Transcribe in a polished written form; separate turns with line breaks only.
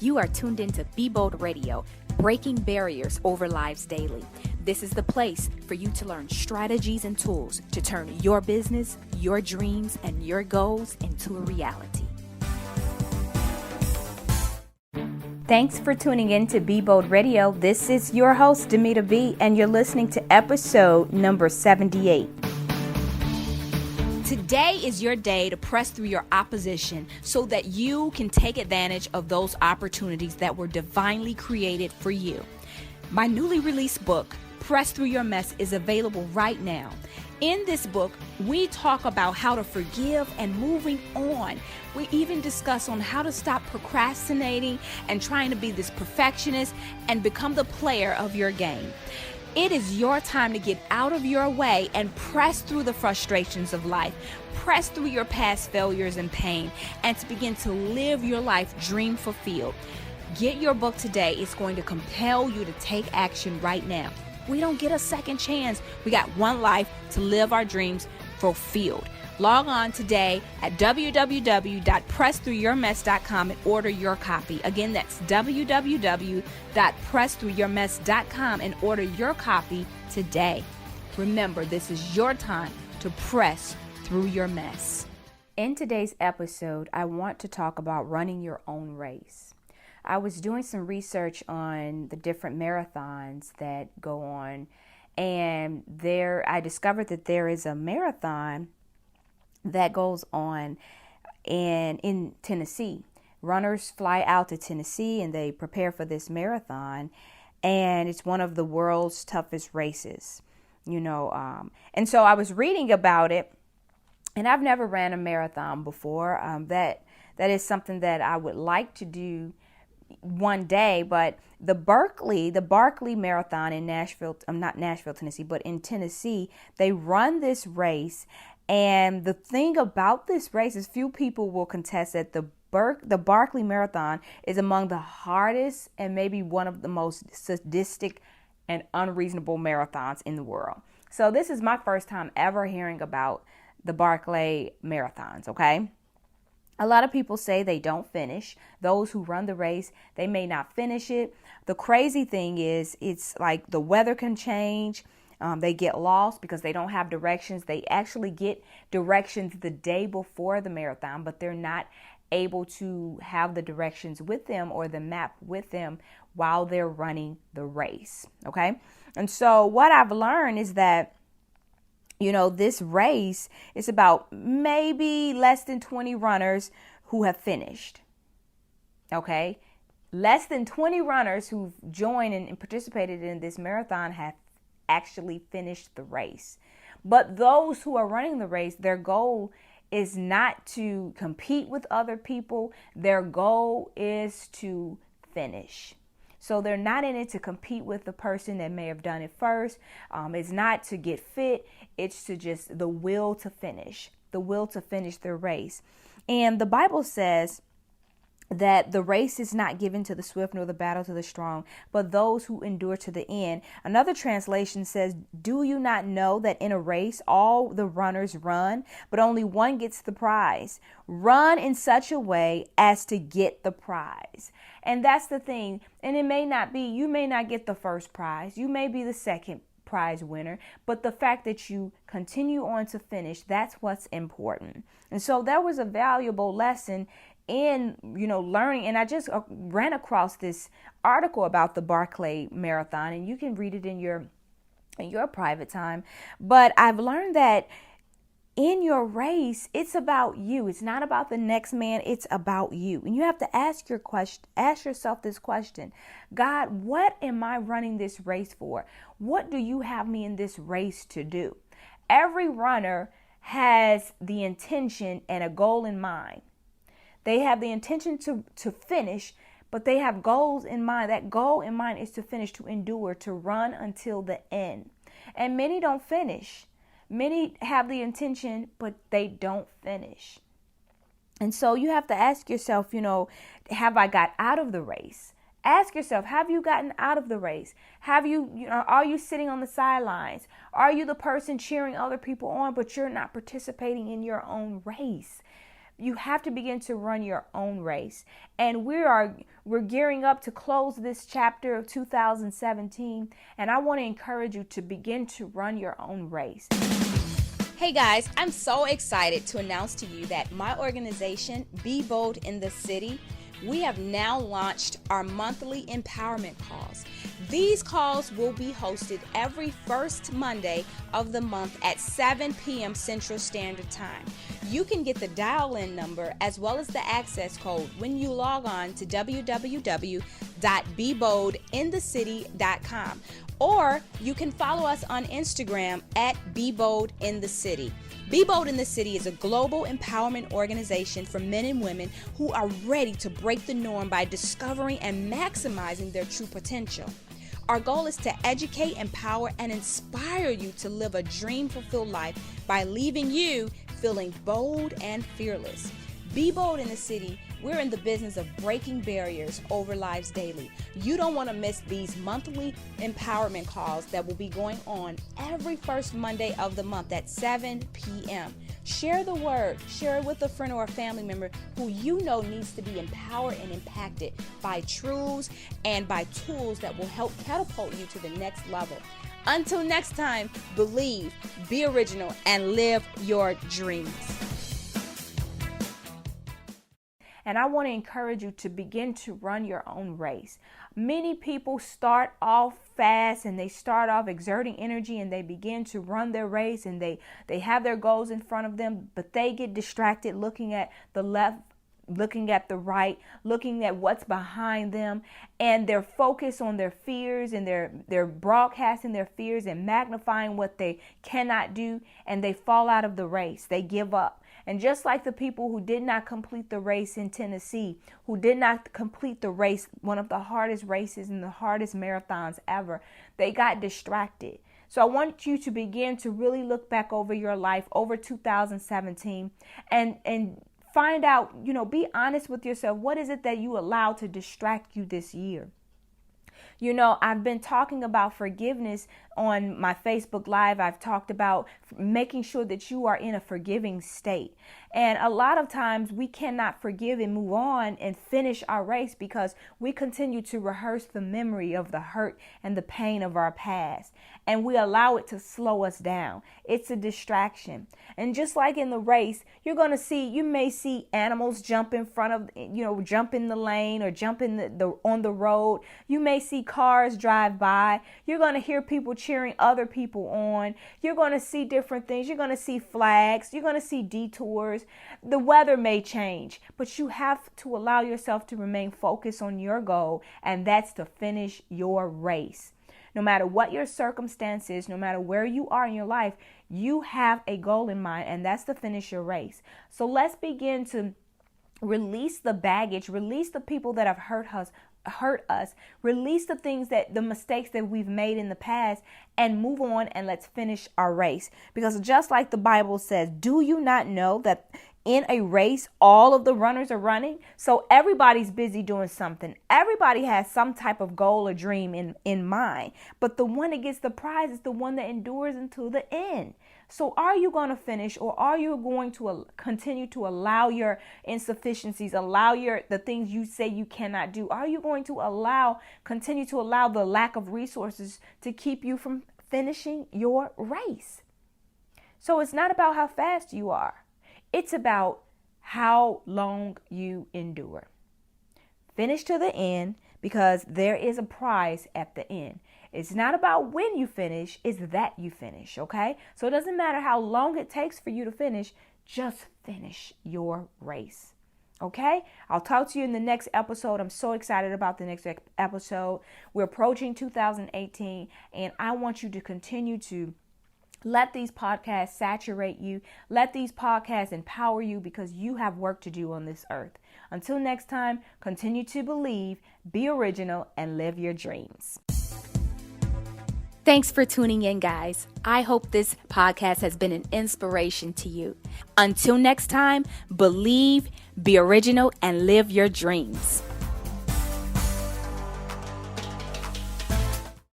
You are tuned into Be Bold Radio, breaking barriers over lives daily. This is the place for you to learn strategies and tools to turn your business, your dreams, and your goals into a reality. Thanks for tuning in to Be Bold Radio. This is your host, Dymeata B, and you're listening to episode number 78. Today is your day to press through your opposition so that you can take advantage of those opportunities that were divinely created for you. My newly released book, Press Through Your Mess, is available right now. In this book, we talk about how to forgive and moving on. We even discuss on how to stop procrastinating and trying to be this perfectionist and become the player of your game. It is your time to get out of your way and press through the frustrations of life, press through your past failures and pain, and to begin to live your life dream fulfilled. Get your book today. It's going to compel you to take action right now. We don't get a second chance. We got one life to live our dreams fulfilled. Log on today at www.pressthroughyourmess.com and order your copy. Again, that's www.pressthroughyourmess.com and order your copy today. Remember, this is your time to press through your mess. In today's episode, I want to talk about running your own race. I was doing some research on the different marathons that go on, and I discovered that there is a marathon that goes on in Tennessee. Runners fly out to Tennessee and they prepare for this marathon, and it's one of the world's toughest races, and so I was reading about it, and I've never ran a marathon before. That is something that I would like to do one day. But the Barkley Marathon in not Nashville, Tennessee, but in Tennessee, they run this race. And the thing about this race is few people will contest that the Barkley Marathon is among the hardest and maybe one of the most sadistic and unreasonable marathons in the world. So this is my first time ever hearing about the Barkley Marathons, okay? A lot of people say they don't finish. Those who run the race, they may not finish it. The crazy thing is, it's like the weather can change. They get lost because they don't have directions. They actually get directions the day before the marathon, but they're not able to have the directions with them or the map with them while they're running the race. Okay. And so what I've learned is that, this race is about maybe less than 20 runners who have finished. Okay. Less than 20 runners who've joined and participated in this marathon have actually finished the race. But those who are running the race, their goal is not to compete with other people. Their goal is to finish. So they're not in it to compete with the person that may have done it first. It's not to get fit. It's to just the will to finish their race. And the Bible says that the race is not given to the swift nor the battle to the strong, but those who endure to the end. Another translation says, do you not know that in a race all the runners run, but only one gets the prize? Run in such a way as to get the prize. And that's the thing. And you may not get the first prize. You may be the second prize winner, but the fact that you continue on to finish, that's what's important. And so that was a valuable lesson in learning. And I just ran across this article about the Barkley Marathon, and you can read it in your private time. But I've learned that in your race, it's about you. It's not about the next man. It's about you. And you have to ask yourself this question: God, what am I running this race for? What do you have me in this race to do? Every runner has the intention and a goal in mind. They have the intention to finish, but they have goals in mind. That goal in mind is to finish, to endure, to run until the end. And many don't finish. Many have the intention, but they don't finish. And so you have to ask yourself, have I got out of the race? Ask yourself, have you gotten out of the race? Are you sitting on the sidelines? Are you the person cheering other people on, but you're not participating in your own race? You have to begin to run your own race. And we're gearing up to close this chapter of 2017. And I want to encourage you to begin to run your own race. Hey guys, I'm so excited to announce to you that my organization, Be Bold in the City, we have now launched our monthly empowerment calls. These calls will be hosted every first Monday of the month at 7 p.m. Central Standard Time. You can get the dial-in number as well as the access code when you log on to www.beboldinthecity.com, or you can follow us on Instagram at Be Bold in the City. Be Bold in the City is a global empowerment organization for men and women who are ready to break the norm by discovering and maximizing their true potential. Our goal is to educate, empower, and inspire you to live a dream-fulfilled life by leaving you feeling bold and fearless. Be Bold in the City, we're in the business of breaking barriers over lives daily. You don't want to miss these monthly empowerment calls that will be going on every first Monday of the month at 7 p.m. Share the word. Share it with a friend or a family member who you know needs to be empowered and impacted by truths and by tools that will help catapult you to the next level. Until next time, believe, be original, and live your dreams. And I want to encourage you to begin to run your own race. Many people start off fast and they start off exerting energy and they begin to run their race and they have their goals in front of them, but they get distracted looking at the left, looking at the right, looking at what's behind them, and they're focused on their fears and they're broadcasting their fears and magnifying what they cannot do, and they fall out of the race. They give up. And just like the people who did not complete the race in Tennessee, who did not complete the race, one of the hardest races and the hardest marathons ever, they got distracted. So I want you to begin to really look back over your life, over 2017, and find out, be honest with yourself. What is it that you allowed to distract you this year? I've been talking about forgiveness on my Facebook Live. I've talked about making sure that you are in a forgiving state. And a lot of times we cannot forgive and move on and finish our race because we continue to rehearse the memory of the hurt and the pain of our past. And we allow it to slow us down. It's a distraction. And just like in the race, you may see animals jump in front of, jump in the lane or jump in on the road. You may see cars drive by. You're going to hear people cheering other people on. You're going to see different things. You're going to see flags. You're going to see detours. The weather may change, but you have to allow yourself to remain focused on your goal, and that's to finish your race. No matter what your circumstances, no matter where you are in your life, you have a goal in mind, and that's to finish your race. So let's begin to release the baggage, release the people that have hurt us, release the mistakes that we've made in the past, and move on, and let's finish our race. Because just like the Bible says, do you not know that in a race, all of the runners are running? So everybody's busy doing something. Everybody has some type of goal or dream in mind. But the one that gets the prize is the one that endures until the end. So are you going to finish, or are you going to continue to allow your insufficiencies, allow the things you say you cannot do? Are you going to continue to allow the lack of resources to keep you from finishing your race? So it's not about how fast you are. It's about how long you endure. Finish to the end, because there is a prize at the end. It's not about when you finish, it's that you finish, okay? So it doesn't matter how long it takes for you to finish, just finish your race, okay? I'll talk to you in the next episode. I'm so excited about the next episode. We're approaching 2018, and I want you to continue to let these podcasts saturate you. Let these podcasts empower you, because you have work to do on this earth. Until next time, continue to believe, be original, and live your dreams. Thanks for tuning in, guys. I hope this podcast has been an inspiration to you. Until next time, believe, be original, and live your dreams.